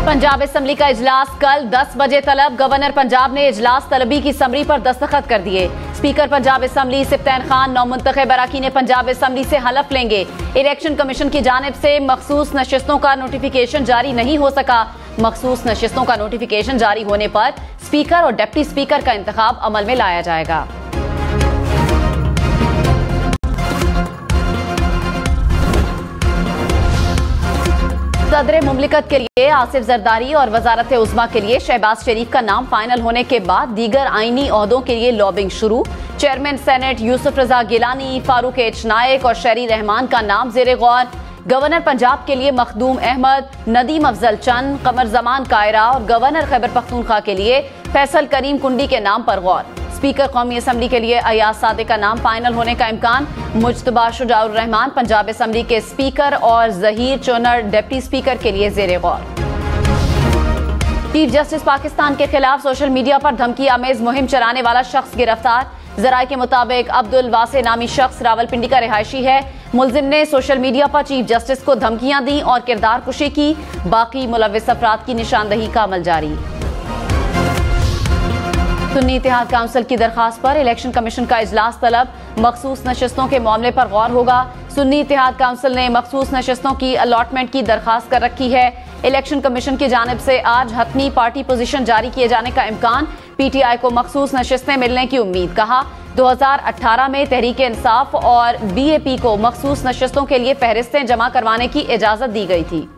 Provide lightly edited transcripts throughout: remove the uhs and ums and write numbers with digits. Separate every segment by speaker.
Speaker 1: Punjab assembly का इजलास कल 10 बजे तलब। गवर्नर पंजाब ने इजलास तलबी की समरी पर दस्तखत कर दिए। स्पीकर पंजाब असेंबली सिफ्तैन खान नौमुंतखब अरकान पंजाब असेंबली से हलफ लेंगे। इलेक्शन कमीशन की जानिब से मखसूस नशिस्तों का नोटिफिकेशन जारी नहीं हो सका। मखसूस नशिस्तों का नोटिफिकेशन जारी होने पर स्पीकर और डिप्टी स्पीकर का इंतखाब अमल में लाया जाएगा। सदर मुमलिकत के लिए आसिफ जरदारी और वजारत उज़्मा के लिए शहबाज शरीफ का नाम फाइनल होने के बाद दीगर आईनी ओहदों के लिए लॉबिंग शुरू। चेयरमैन सेनेट यूसुफ रजा गिलानी, फारूक एच नायक और शहरी रहमान का नाम जेर गौर। गवर्नर पंजाब के लिए मखदूम अहमद, नदीम अफजल चंद, कमर जमान कायरा और गवर्नर खैबर पख्तूनख्वा के लिए फैसल करीम कुंडी के नाम पर गौर। स्पीकर कौमी असम्बली के लिए अयाज सादिक का नाम फाइनल होने का इम्कान। मुज्तबा शुजाउर रहमान पंजाब असम्बली के स्पीकर और जहीर चोनर डिप्टी स्पीकर के लिए जेर गौर। चीफ जस्टिस पाकिस्तान के खिलाफ सोशल मीडिया पर धमकी आमेज मुहिम चलाने वाला शख्स गिरफ्तार। जराये के मुताबिक अब्दुल वासे नामी शख्स रावलपिंडी का रिहायशी है। मुलजिम ने सोशल मीडिया पर चीफ जस्टिस को धमकियां दी और किरदार कुशी की। बाकी मुलव्विस अफराद की निशानदही का अमल जारी। सुन्नी इत्तेहाद काउंसिल की दरखास्त पर इलेक्शन कमीशन का इजलास तलब। मखसूस नशिस्तों के मामले पर गौर होगा। सुन्नी इत्तेहाद काउंसिल ने मखसूस नशिस्तों की अलॉटमेंट की दरखास्त कर रखी है। इलेक्शन कमीशन की जानिब से आज हतमी पार्टी पोजीशन जारी किए जाने का इम्कान। पीटीआई को मखसूस नशिस्तें मिलने की उम्मीद। कहा 2018 में तहरीक इंसाफ और बीएपी को मखसूस नशिस्तों के लिए फहरिस्तें जमा करवाने की इजाजत दी गई थी।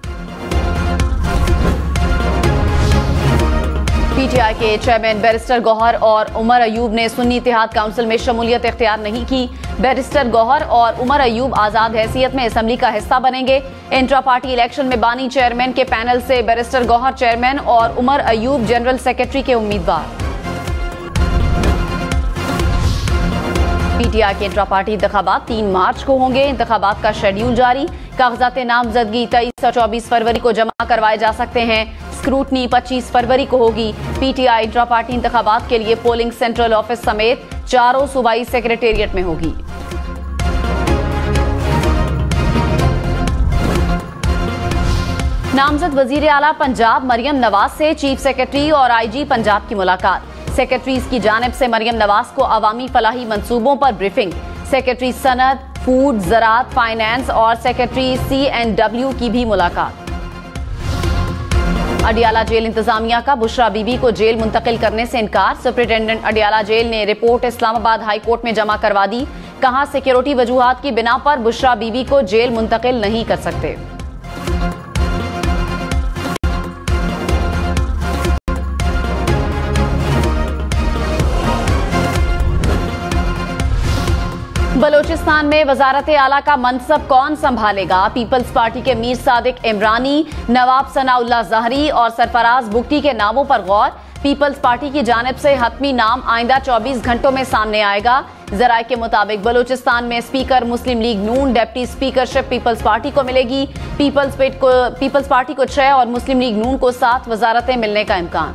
Speaker 1: पीटीआई के चेयरमैन बैरिस्टर गौहर और उमर अयूब ने सुन्नी इत्तेहाद काउंसिल में शमूलियत इख्तियार नहीं की। बैरिस्टर गौहर और उमर अयूब आजाद हैसियत में असेंबली का हिस्सा बनेंगे। इंट्रा पार्टी इलेक्शन में बानी चेयरमैन के पैनल से बैरिस्टर गौहर चेयरमैन और उमर अयूब जनरल सेक्रेटरी के उम्मीदवार। पीटीआई के इंट्रा पार्टी इंतखाबात 3 मार्च को होंगे। इंतखाबात का शेड्यूल जारी। कागजात नामजदगी 23 और 24 फरवरी को जमा करवाए जा सकते हैं। स्क्रूटनी 25 फरवरी को होगी। पीटीआई इंट्रा पार्टी इंतखाबात के लिए पोलिंग सेंट्रल ऑफिस समेत चारों सूबाई सेक्रेटेरिएट में होगी। नामजद वजीर आला पंजाब मरियम नवाज से चीफ सेक्रेटरी और आईजी पंजाब की मुलाकात। सेक्रेटरीज की जानिब से मरियम नवाज को अवामी फलाही मंसूबों पर ब्रीफिंग। सेक्रेटरी सनत, फूड, ज़राअत, फाइनेंस और सेक्रेटरी CNW की भी मुलाकात। अडियाला जेल इंतजामिया का बुशरा बीबी को जेल मुंतकिल करने से इनकार। सुपरिटेंडेंट अडियाला जेल ने रिपोर्ट इस्लामाबाद हाई कोर्ट में जमा करवा दी। कहा सिक्योरिटी वजूहात की बिना पर बुशरा बीबी को जेल मुंतकिल नहीं कर सकते। बलोचिस्तान में वजारत आला का मनसब कौन संभालेगा? पीपल्स पार्टी के मीर सादिक इमरानी, नवाब सनाउल्लाह ज़हरी और सरफराज बुगटी के नामों पर गौर। पीपल्स पार्टी की जानिब से हतमी नाम आइंदा 24 घंटों में सामने आएगा। जराये के मुताबिक बलोचिस्तान में स्पीकर मुस्लिम लीग नून, डिप्टी स्पीकरशिप पीपल्स पार्टी को मिलेगी। पीपल्स पार्टी को 6 और मुस्लिम लीग नून को 7 वजारतें मिलने का इम्कान।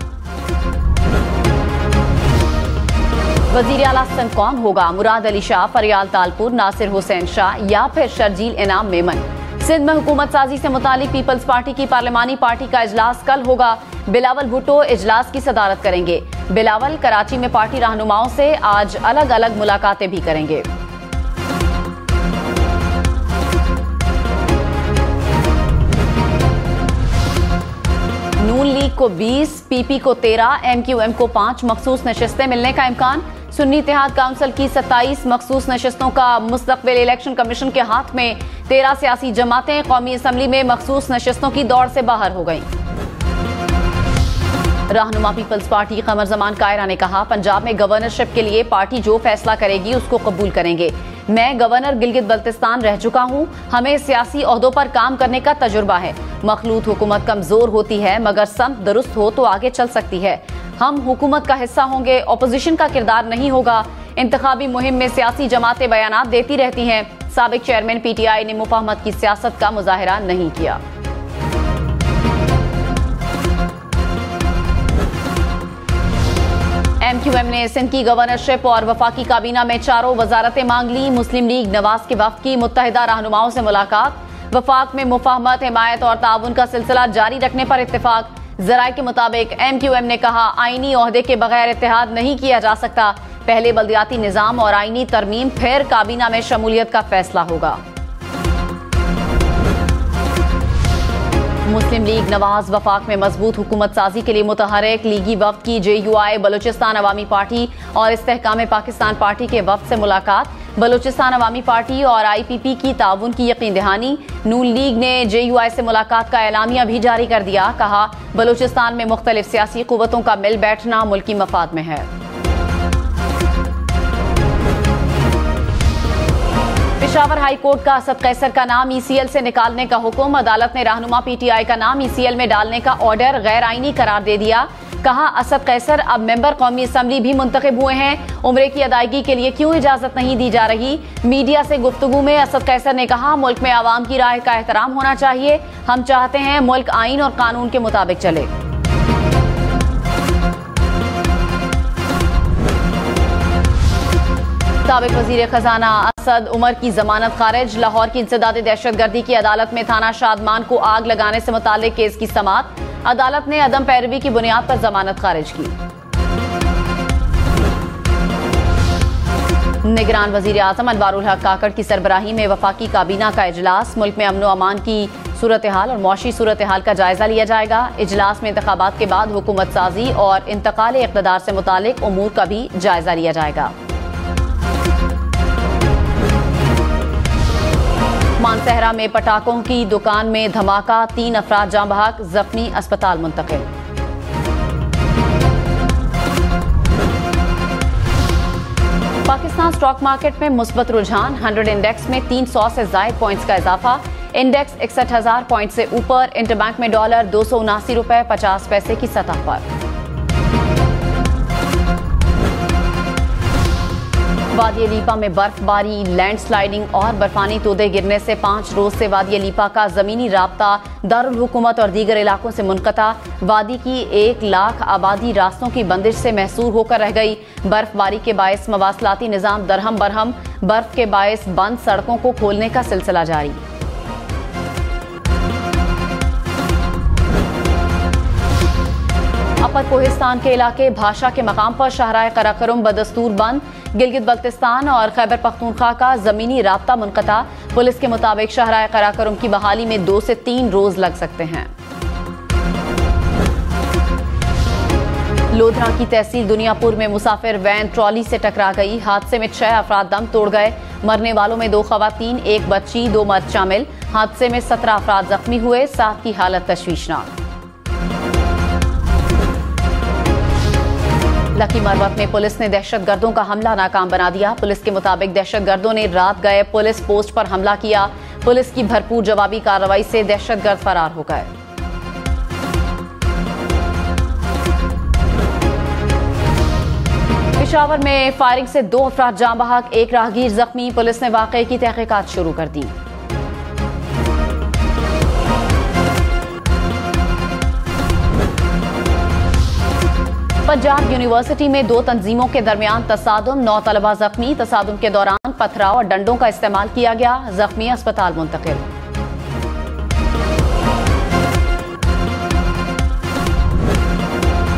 Speaker 1: वजीर आला सिंध कौन होगा? मुराद अली शाह, फरियाल तालपुर, नासिर हुसैन शाह या फिर शर्जील इनाम मेमन? सिंध में हुकूमत साजी से मुतालिक पीपल्स पार्टी की पार्लिमानी पार्टी का इजलास कल होगा। बिलावल भुट्टो इजलास की सदारत करेंगे। बिलावल कराची में पार्टी रहनुमाओं से आज अलग अलग मुलाकातें भी करेंगे। नून लीग को 20, पीपी को 13, MQM को 5 मखसूस नशिस्तें मिलने का इम्कान। सुन्नी इत्तेहाद काउंसिल की 27 मखसूस नशिस्तों का मुस्तकबिल इलेक्शन कमीशन के हाथ में। 13 सियासी जमातें कौमी असम्बली में मखसूस नशिस्तों की दौड़ से बाहर हो गईं। रहनुमा पीपल्स पार्टी कमर जमान कायरा ने कहा पंजाब में गवर्नरशिप के लिए पार्टी जो फैसला करेगी उसको कबूल करेंगे। मैं गवर्नर गिलगित बल्तिस्तान रह चुका हूं। हमें सियासी ओहदों पर काम करने का तजुर्बा है। मखलूत हुकूमत कमजोर होती है मगर समत दुरुस्त हो तो आगे चल सकती है। हम हुकूमत का हिस्सा होंगे, ऑपोजिशन का किरदार नहीं होगा। इंतखाबी मुहिम में सियासी जमातें बयानात देती रहती हैं। साबिक चेयरमैन पीटीआई ने मुफाहमत की सियासत का मुजाहिरा नहीं किया। MQM ने सिंध की गवर्नरशिप और वफाकी काबीना में चारों वजारतें मांग ली। मुस्लिम लीग नवाज के वफ्द की मुत्तहिदा रहनुमाओं से मुलाकात। वफाक में मुफाहमत, हिमायत और ताउन का सिलसिला जारी रखने पर इत्तेफाक। जराये के मुताबिक MQM ने कहा, आईनी ओहदे के बगैर इत्तेहाद नहीं किया जा सकता। पहले बल्दियाती निजाम और आईनी तरमीम, फिर काबीना में शमूलियत का फैसला होगा। मुस्लिम लीग नवाज वफाक में मजबूत हुकूमत साजी के लिए मुतहरिक। लीगी वफ्द की JUI बलूचिस्तान अवामी पार्टी और इस्तेहकाम पाकिस्तान पार्टी के वफ्द से मुलाकात। बलूचिस्तान अवामी पार्टी और IPP की ताउन की यकीन दहानी। नून लीग ने JUI से मुलाकात का एलामिया भी जारी कर दिया। कहा, बलूचिस्तान में मुख्तलिफ सियासी कुव्वतों का मिल बैठना मुल्की मफाद में है। पेशावर हाई कोर्ट का असद कैसर का नाम ECL से निकालने का हुक्म। अदालत ने रहनुमा PTI का नाम ECL में डालने का ऑर्डर गैर आईनी करार दे दिया। कहा, असद कैसर अब मेंबर कौमी असम्बली भी मुंतखब हुए हैं। उम्रे की अदायगी के लिए क्यों इजाजत नहीं दी जा रही? मीडिया से गुफ्तगू में असद कैसर ने कहा, मुल्क में आवाम की राय का एहतराम होना चाहिए। हम चाहते हैं मुल्क आईन और कानून के मुताबिक चले। साबिक वजीर खजाना असद उमर की जमानत खारिज। लाहौर की इंसदादी दहशतगर्दी की अदालत में थाना शादमान को आग लगाने से मुताल्लिक केस की समाअत। अदालत ने अदम पैरवी की बुनियाद पर जमानत खारिज की। निगरान वजीर आजम अनवारुल हक काकड़ की सरबराही में वफाकी काबीना का इजलास। मुल्क में अमन व अमान की सूरत हाल और मौशी सूरत हाल का जायजा लिया जाएगा। इजलास में इंतखाबात के बाद हुकूमत साजी और इंतकाल इक़्तिदार से मुताल्लिक उमूर का भी जायजा लिया जाएगा। मानसहरा में पटाखों की दुकान में धमाका, 3 अफराद जाँ बहक, जख्मी अस्पताल मुंतकिल। पाकिस्तान स्टॉक मार्केट में मुस्बत रुझान। 100 इंडेक्स में 300 से जायद पॉइंट्स का इजाफा। इंडेक्स 61,000 पॉइंट से ऊपर। इंटरबैंक में डॉलर 279 रुपए 50 पैसे की सतह पर। वादी लीपा में बर्फबारी, लैंडस्लाइडिंग और बर्फानी तोदे गिरने से 5 रोज से वादी लीपा का जमीनी राब्ता दारुल हुकूमत और दीगर इलाकों से मुनक़ता। वादी की 1 लाख आबादी रास्तों की बंदिश से महसूर होकर रह गई। बर्फबारी के बायस मवासलाती निज़ाम दरहम बरहम। बर्फ के बायस बंद सड़कों को खोलने का सिलसिला जारी। अपर कोहिस्तान के इलाके भाषा के मकाम पर शाहराह कराकोरम बदस्तूर बंद। गिलगित बल्तिस्तान और खैबर पख्तूनख्वा का जमीनी राब्ता मुनक़ता। पुलिस के मुताबिक शाहराह कराकोरम की बहाली में 2 से 3 रोज लग सकते हैं। लोधरा की तहसील दुनियापुर में मुसाफिर वैन ट्रॉली से टकरा गई। हादसे में 6 अफराद दम तोड़ गए। मरने वालों में 2 खवातीन, 1 बच्ची, 2 मर्द शामिल। हादसे में 17 अफराद जख्मी हुए, 7 की हालत तशवीशनाक। लकी मरवत में पुलिस ने दहशतगर्दों का हमला नाकाम बना दिया। पुलिस के मुताबिक दहशतगर्दों ने रात गए पुलिस पोस्ट पर हमला किया। पुलिस की भरपूर जवाबी कार्रवाई से दहशतगर्द फरार हो गए। पेशावर में फायरिंग से 2 अफराद जाँ बहक, 1 राहगीर जख्मी। पुलिस ने वाकये की तहकीकात शुरू कर दी। पंजाब यूनिवर्सिटी में 2 तंजीमों के दरमियान तसादुम, 9 तलबा जख्मी। तसादुम के दौरान पथराव और डंडों का इस्तेमाल किया गया। जख्मी अस्पताल मुंतकिल।